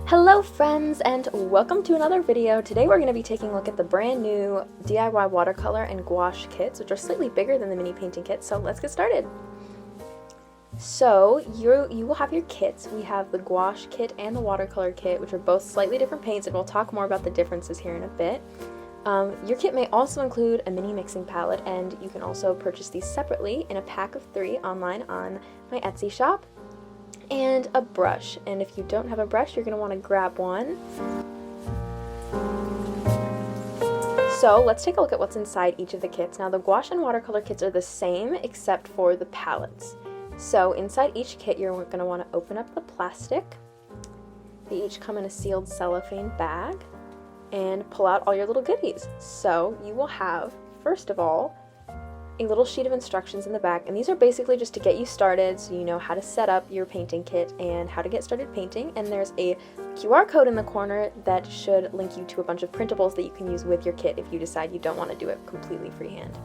Hello friends, and welcome to another video. Today we're going to be taking a look at the brand new DIY watercolor and gouache kits, which are slightly bigger than the mini painting kits, so let's get started. So you will have your kits. We have the gouache kit and the watercolor kit, which are both slightly different paints, and we'll talk more about the differences here in a bit. Your kit may also include a mini mixing palette, and you can also purchase these separately in a pack of 3 online on my Etsy shop. And a brush, and if you don't have a brush, you're going to want to grab one. So let's take a look at what's inside each of the kits. Now the gouache and watercolor kits are the same except for the palettes. So inside each kit you're going to want to open up the plastic. They each come in a sealed cellophane bag and pull out all your little goodies. So you will have, first of all, a little sheet of instructions in the back, and these are basically just to get you started so you know how to set up your painting kit and how to get started painting. And there's a QR code in the corner that should link you to a bunch of printables that you can use with your kit if you decide you don't want to do it completely freehand.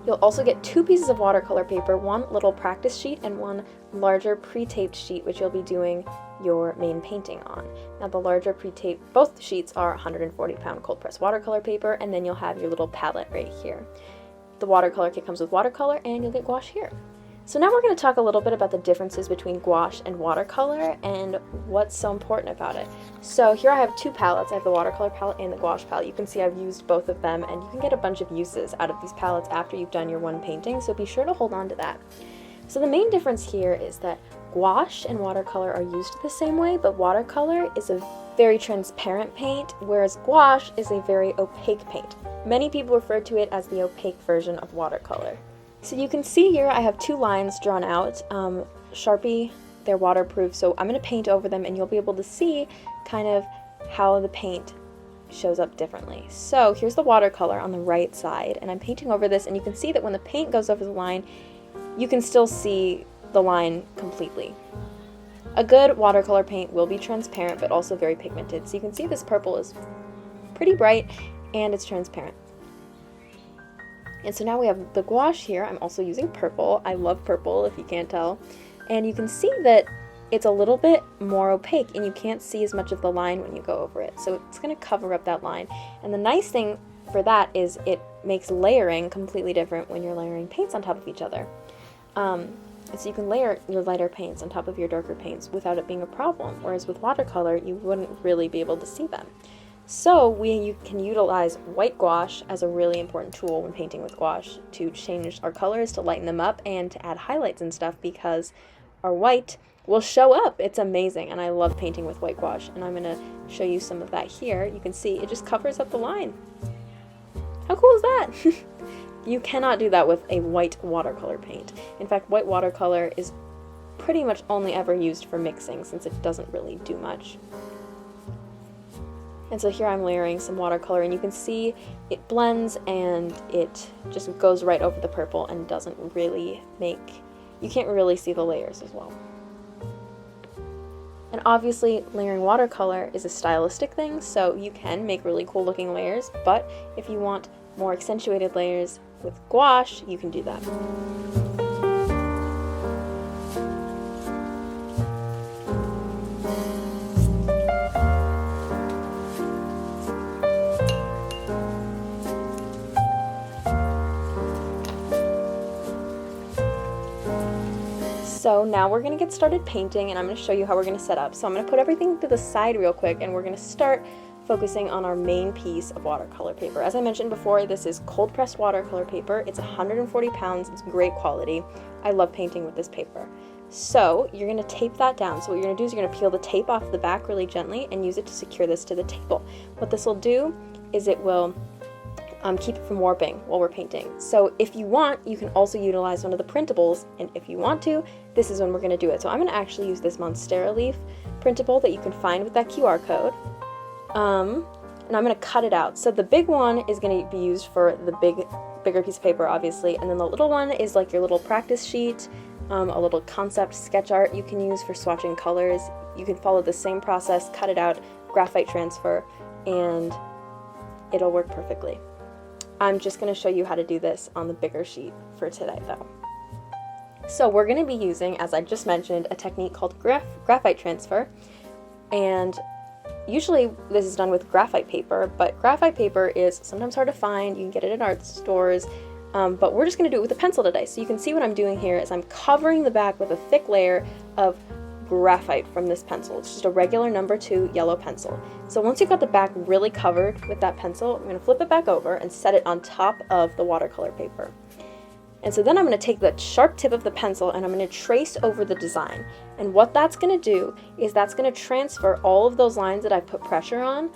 You'll also get 2 pieces of watercolor paper, one little practice sheet and one larger pre-taped sheet, which you'll be doing your main painting on. Now the larger pre-taped, both sheets are 140-pound cold press watercolor paper, and then you'll have your little palette right here. The watercolor kit comes with watercolor, and you'll get gouache here. So now we're going to talk a little bit about the differences between gouache and watercolor and what's so important about it. So here I have 2 palettes. I have the watercolor palette and the gouache palette. You can see I've used both of them, and you can get a bunch of uses out of these palettes after you've done your one painting, so be sure to hold on to that. So the main difference here is that gouache and watercolor are used the same way, but watercolor is a very transparent paint, whereas gouache is a very opaque paint. Many people refer to it as the opaque version of watercolor. So you can see here I have 2 lines drawn out. Sharpie, they're waterproof, so I'm going to paint over them and you'll be able to see kind of how the paint shows up differently. So here's the watercolor on the right side, and I'm painting over this, and you can see that when the paint goes over the line, you can still see the line completely. A good watercolor paint will be transparent but also very pigmented. So you can see this purple is pretty bright and it's transparent. And so now we have the gouache here. I'm also using purple. I love purple, if you can't tell. And you can see that it's a little bit more opaque and you can't see as much of the line when you go over it. So it's going to cover up that line. And the nice thing for that is it makes layering completely different when you're layering paints on top of each other. So you can layer your lighter paints on top of your darker paints without it being a problem, whereas with watercolor you wouldn't really be able to see them. So you can utilize white gouache as a really important tool when painting with gouache to change our colors, to lighten them up, and to add highlights and stuff, because our white will show up. It's amazing, and I love painting with white gouache, and I'm going to show you some of that here. You can see it just covers up the line. How cool is that? You cannot do that with a white watercolor paint. In fact, white watercolor is pretty much only ever used for mixing, since it doesn't really do much. And so here I'm layering some watercolor, and you can see it blends and it just goes right over the purple and doesn't really you can't really see the layers as well. And obviously layering watercolor is a stylistic thing, so you can make really cool looking layers, but if you want more accentuated layers with gouache, you can do that. So now we're going to get started painting, and I'm going to show you how we're going to set up. So I'm going to put everything to the side real quick, and we're going to start focusing on our main piece of watercolor paper. As I mentioned before, this is cold pressed watercolor paper. It's 140 pounds. It's great quality. I love painting with this paper. So you're going to tape that down. So what you're going to do is you're going to peel the tape off the back really gently and use it to secure this to the table. What this will do is it will keep it from warping while we're painting. So if you want, you can also utilize one of the printables, and if you want to, this is when we're going to do it. So I'm going to actually use this Monstera leaf printable that you can find with that QR code. And I'm going to cut it out. So the big one is going to be used for the bigger piece of paper, obviously, and then the little one is like your little practice sheet, a little concept sketch art you can use for swatching colors. You can follow the same process, cut it out, graphite transfer, and it'll work perfectly. I'm just going to show you how to do this on the bigger sheet for today though. So we're going to be using, as I just mentioned, a technique called graphite transfer. And usually this is done with graphite paper, but graphite paper is sometimes hard to find. You can get it at art stores, but we're just going to do it with a pencil today. So you can see what I'm doing here is I'm covering the back with a thick layer of graphite from this pencil. It's just a regular number 2 yellow pencil. So once you've got the back really covered with that pencil, I'm going to flip it back over and set it on top of the watercolor paper. And so then I'm going to take the sharp tip of the pencil and I'm going to trace over the design. And what that's going to do is that's going to transfer all of those lines that I put pressure on,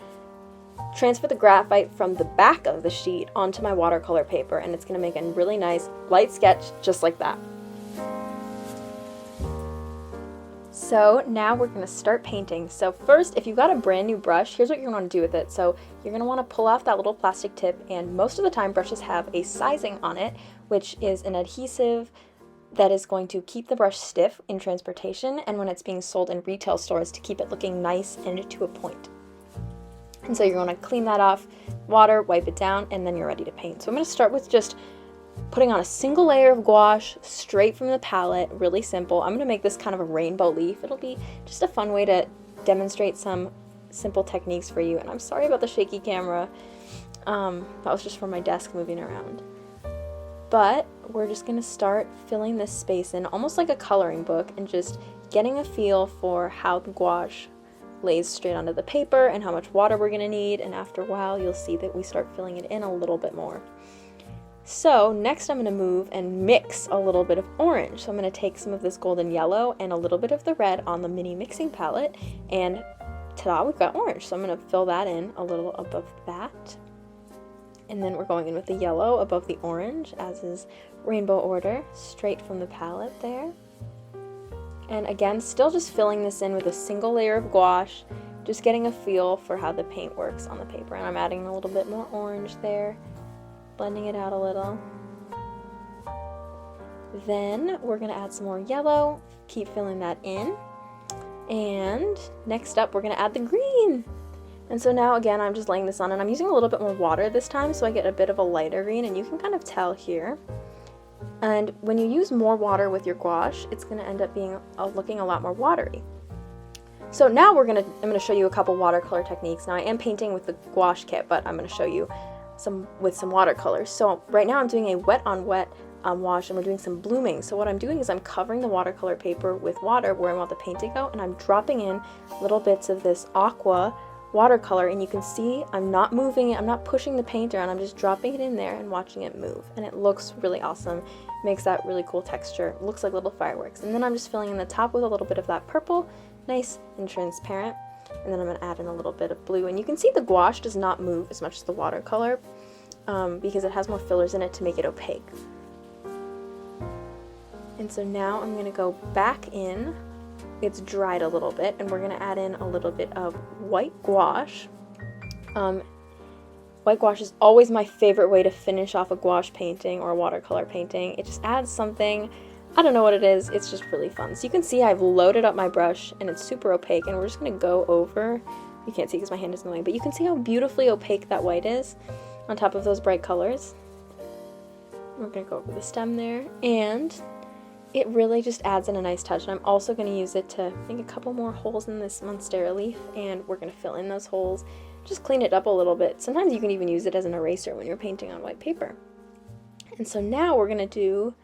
transfer the graphite from the back of the sheet onto my watercolor paper, and it's going to make a really nice light sketch just like that. So now we're going to start painting. So first, if you've got a brand new brush, here's what you're going to want to do with it. So you're going to want to pull off that little plastic tip, and most of the time brushes have a sizing on it, which is an adhesive that is going to keep the brush stiff in transportation and when it's being sold in retail stores to keep it looking nice and to a point. And so you're going to clean that off, water, wipe it down, and then you're ready to paint. So I'm going to start with just putting on a single layer of gouache straight from the palette, really simple. I'm going to make this kind of a rainbow leaf. It'll be just a fun way to demonstrate some simple techniques for you. And I'm sorry about the shaky camera. That was just from my desk moving around. But we're just going to start filling this space in almost like a coloring book and just getting a feel for how the gouache lays straight onto the paper and how much water we're going to need. And after a while, you'll see that we start filling it in a little bit more. So next I'm going to move and mix a little bit of orange. So I'm going to take some of this golden yellow and a little bit of the red on the mini mixing palette, and ta-da, we've got orange. So I'm going to fill that in a little above that. And then we're going in with the yellow above the orange, as is rainbow order, straight from the palette there. And again, still just filling this in with a single layer of gouache, just getting a feel for how the paint works on the paper. And I'm adding a little bit more orange there, blending it out a little. Then we're going to add some more yellow, keep filling that in. And next up, we're going to add the green. And so now again, I'm just laying this on, and I'm using a little bit more water this time so I get a bit of a lighter green, and you can kind of tell here. And when you use more water with your gouache, it's going to end up being looking a lot more watery. So now I'm going to show you a couple watercolor techniques. Now I am painting with the Gouache Kit, but I'm going to show you with some watercolors. So right now I'm doing a wet on wet wash, and we're doing some blooming. So what I'm doing is I'm covering the watercolor paper with water where I want the paint to go, and I'm dropping in little bits of this aqua watercolor, and you can see I'm not moving it, I'm not pushing the paint around, I'm just dropping it in there and watching it move, and it looks really awesome. Makes that really cool texture. It looks like little fireworks. And then I'm just filling in the top with a little bit of that purple, nice and transparent, and then I'm going to add in a little bit of blue. And you can see the gouache does not move as much as the watercolor because it has more fillers in it to make it opaque. And so now I'm going to go back in. It's dried a little bit, and we're going to add in a little bit of white gouache. White gouache is always my favorite way to finish off a gouache painting or a watercolor painting. It just adds something, I don't know what it is, it's just really fun. So you can see I've loaded up my brush, and it's super opaque, and we're just going to go over, you can't see because my hand is in the way, but you can see how beautifully opaque that white is on top of those bright colors. We're going to go over the stem there, and it really just adds in a nice touch. And I'm also going to use it to make a couple more holes in this Monstera leaf, and we're going to fill in those holes, just clean it up a little bit. Sometimes you can even use it as an eraser when you're painting on white paper. And so now we're going to do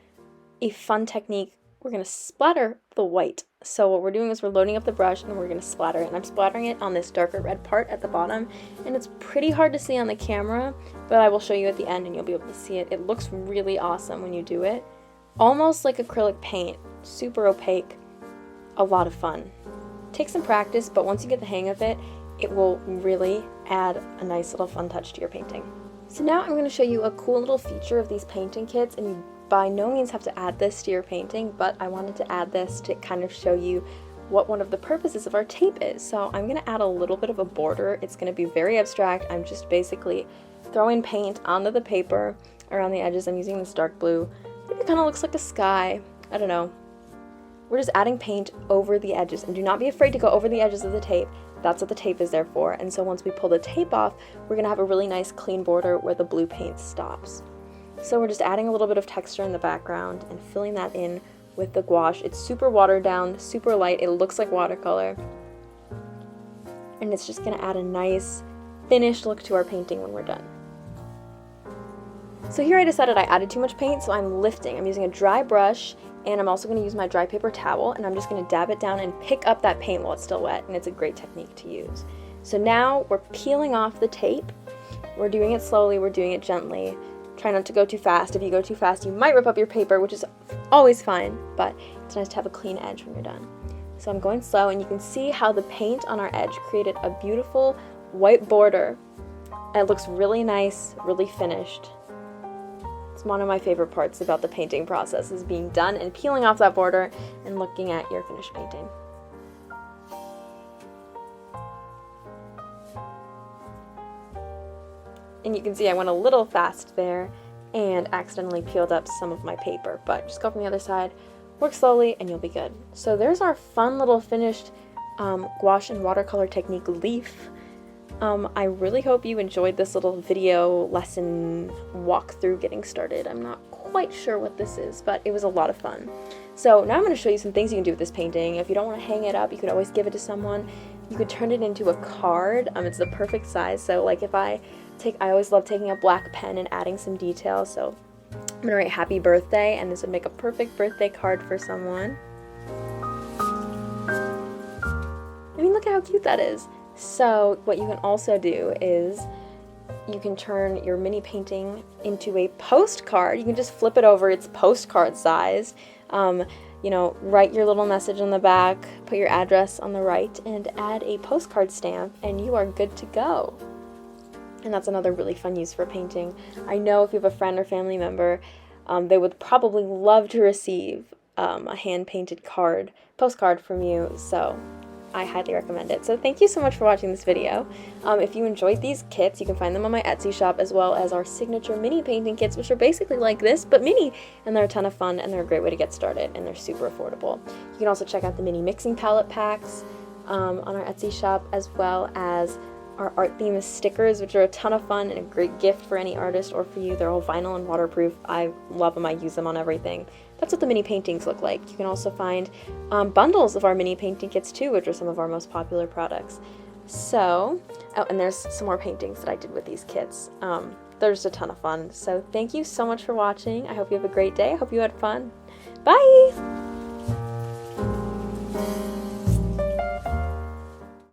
a fun technique. We're going to splatter the white. So what we're doing is we're loading up the brush and we're going to splatter it. And I'm splattering it on this darker red part at the bottom. And it's pretty hard to see on the camera, but I will show you at the end and you'll be able to see it. It looks really awesome when you do it. Almost like acrylic paint, super opaque, a lot of fun. Take some practice, but once you get the hang of it, it will really add a nice little fun touch to your painting. So now I'm going to show you a cool little feature of these painting kits, and you by no means have to add this to your painting, but I wanted to add this to kind of show you what one of the purposes of our tape is. So I'm going to add a little bit of a border. It's going to be very abstract. I'm just basically throwing paint onto the paper around the edges. I'm using this dark blue. It kind of looks like a sky. I don't know. We're just adding paint over the edges, and do not be afraid to go over the edges of the tape. That's what the tape is there for. And so once we pull the tape off, we're going to have a really nice clean border where the blue paint stops. So we're just adding a little bit of texture in the background and filling that in with the gouache. It's super watered down, super light. It looks like watercolor. and it's just going to add a nice finished look to our painting when we're done. So here I decided I added too much paint, so I'm lifting. I'm using a dry brush, and I'm also going to use my dry paper towel, and I'm just going to dab it down and pick up that paint while it's still wet, and it's a great technique to use. So now we're peeling off the tape. We're doing it slowly, we're doing it gently. Try not to go too fast. If you go too fast, you might rip up your paper, which is always fine, but it's nice to have a clean edge when you're done. So I'm going slow, and you can see how the paint on our edge created a beautiful white border. It looks really nice, really finished. It's one of my favorite parts about the painting process, is being done and peeling off that border and looking at your finished painting. And you can see I went a little fast there and accidentally peeled up some of my paper, but just go from the other side, work slowly, and you'll be good. So there's our fun little finished gouache and watercolor technique leaf. I really hope you enjoyed this little video lesson walkthrough getting started. I'm not quite sure what this is, but it was a lot of fun. So now I'm going to show you some things you can do with this painting. If you don't want to hang it up, you could always give it to someone. You could turn it into a card. It's the perfect size. So like if I always love taking a black pen and adding some detail. So I'm going to write happy birthday, and this would make a perfect birthday card for someone. I mean, look at how cute that is. So what you can also do is you can turn your mini painting into a postcard. You can just flip it over, it's postcard size. You know, write your little message on the back, put your address on the right, and add a postcard stamp, and you are good to go. And that's another really fun use for painting. I know if you have a friend or family member, they would probably love to receive a hand-painted postcard from you, so I highly recommend it. So thank you so much for watching this video. If you enjoyed these kits, you can find them on my Etsy shop, as well as our signature mini painting kits, which are basically like this, but mini, and they're a ton of fun, and they're a great way to get started, and they're super affordable. You can also check out the mini mixing palette packs on our Etsy shop, as well as our art theme stickers, which are a ton of fun and a great gift for any artist or for you. They're all vinyl and waterproof. I love them. I use them on everything. That's what the mini paintings look like. You can also find bundles of our mini painting kits too, which are some of our most popular products. So, oh, and there's some more paintings that I did with these kits. They're just a ton of fun. So thank you so much for watching. I hope you have a great day. I hope you had fun. Bye!